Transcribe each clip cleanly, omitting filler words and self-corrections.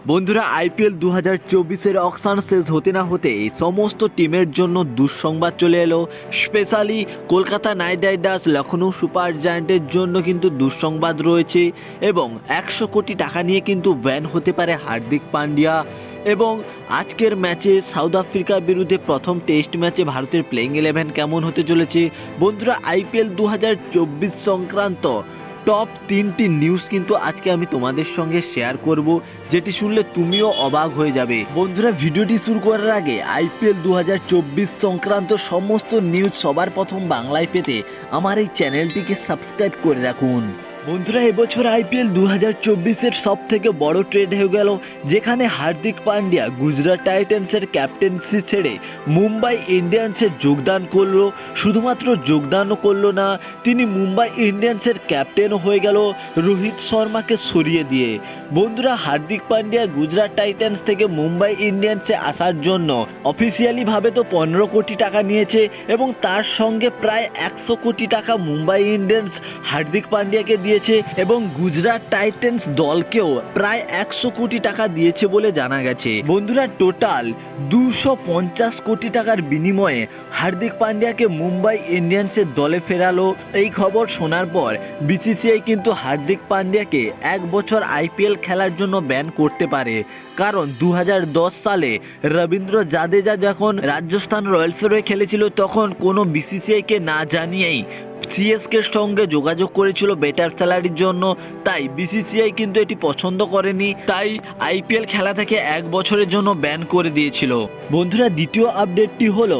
বন্ধুরা IPL 2024-এর auction শেষ হতে না হতে সমস্ত টিমের জন্য দুঃসংবাদ চলে এলো। Specially Kolkata Knight Riders, Lucknow Super জায়ান্টের জন্য কিন্তু দুঃসংবাদ রয়েছে এবং 100 কোটি টাকা নিয়ে কিন্তু ব্যান হতে পারে হার্দিক পান্ডিয়া। এবং আজকের ম্যাচে সাউথ আফ্রিকার বিরুদ্ধে প্রথম টেস্ট ম্যাচে ভারতের প্লেইং 11 কেমন হতে চলেছে। বন্ধুরা আইপিএল 2024 সংক্রান্ত টপ 3টি নিউজ কিন্তু আজকে আমি তোমাদের সঙ্গে শেয়ার করব, যেটি শুনলে তুমিও অবাক হয়ে যাবে। বন্ধুরা ভিডিওটি শুরু করার আগে আইপিএল 2024 সংক্রান্ত সমস্ত নিউজ সবার প্রথম বাংলায় পেতে আমার এই চ্যানেলটিকে সাবস্ক্রাইব করে রাখুন। বন্ধুরা এবছর আইপিএল 2024-এর সব থেকে বড় ট্রেড হয়ে গেল, যেখানে হার্দিক পান্ডিয়া গুজরাট টাইটান্সের ক্যাপ্টেন্সি ছেড়ে মুম্বাই ইন্ডিয়ান্সে যোগদান করলো। শুধুমাত্র যোগদানও করলো না, তিনি মুম্বাই ইন্ডিয়ান্সের ক্যাপ্টেনও হয়ে গেল রোহিত শর্মাকে সরিয়ে দিয়ে। বন্ধুরা হার্দিক পান্ডিয়া গুজরাট টাইটান্স থেকে মুম্বাই ইন্ডিয়ান্সে আসার জন্য অফিসিয়ালি ভাবে তো 15 কোটি টাকা নিয়েছে এবং তার সঙ্গে প্রায় 100 কোটি টাকা মুম্বাই ইন্ডিয়ান্স হার্দিক পান্ডিয়াকে দিয়েছে এবং গুজরাট টাইটান্স দলকেও প্রায় 100 কোটি টাকা দিয়েছে বলে জানা গেছে। বন্ধুরা টোটাল 250 কোটি টাকার বিনিময়ে হার্দিক পান্ডিয়াকে মুম্বাই ইন্ডিয়ান্সের দলে ফেরালো। এই খবর শোনার পর বিসিসিআই কিন্তু হার্দিক পান্ডিয়াকে 1 বছর আইপিএল খেলার জন্য ব্যান করতে পারে, কারণ 2010 সালে রবীন্দ্র জাদেজা যখন রাজস্থান রয়্যালসের হয়ে খেলেছিল তখন কোনো বিসিসিআইকে না জানিয়েই সিএসকের সঙ্গে যোগাযোগ করেছিল বেটার স্যালারির জন্য, তাই বিসিসিআই কিন্তু এটি পছন্দ করেনি, তাই আইপিএল খেলা থেকে 1 বছরের জন্য ব্যান করে দিয়েছিল। বন্ধুরা দ্বিতীয় আপডেটটি হলো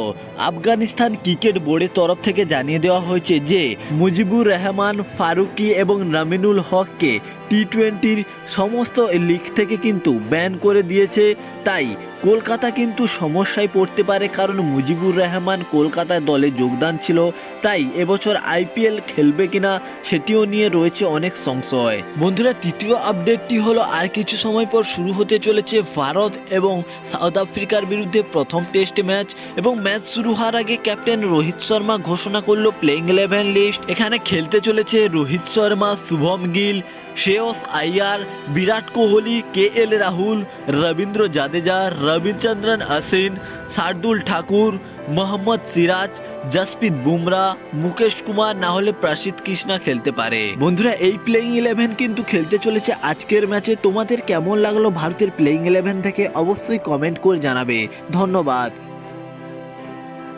আফগানিস্তান ক্রিকেট বোর্ডের তরফ থেকে জানিয়ে দেওয়া হয়েছে যে মুজিবুর রহমান ফারুকি এবং নামিনুল হককে টি-20-র সমস্ত লিগ থেকে কিন্তু ব্যান করে দিয়েছে। তাই কলকাতা কিন্তু সমস্যায় পড়তে পারে, কারণ মুজিবুর রহমান কলকাতার দলে যোগদান ছিল, তাই এবছর আইপিএল খেলবে কিনা সেটিও নিয়ে রয়েছে অনেক সংশয়। বন্ধুরা তৃতীয় আপডেটটি হলো আর কিছু সময় পর শুরু হতে চলেছে ভারত এবং সাউথ আফ্রিকার বিরুদ্ধে প্রথম টেস্ট ম্যাচ, এবং ম্যাচ শুরু হওয়ার আগে ক্যাপ্টেন রোহিত শর্মা ঘোষণা করলো প্লেইং 11 লিস্ট। এখানে খেলতে চলেছে রোহিত শর্মা, শুভম গিল, শ্রেয়স আইয়ার, বিরাট কোহলি, কেএল রাহুল, রবীন্দ্র জাদেজা, রবিচন্দ্রন অশ্বিন, শার্দুল ঠাকুর, মোহাম্মদ সিরাজ, জসপ্রীত বুমরা, মুকেশ কুমার না হলে প্রসিদ্ধ কৃষ্ণা খেলতে পারে। বন্ধুরা এই প্লেইং 11 কিন্তু খেলতে চলেছে আজকের ম্যাচে। তোমাদের কেমন লাগলো ভারতের প্লেইং 11 থেকে অবশ্যই কমেন্ট করে জানাবে। ধন্যবাদ।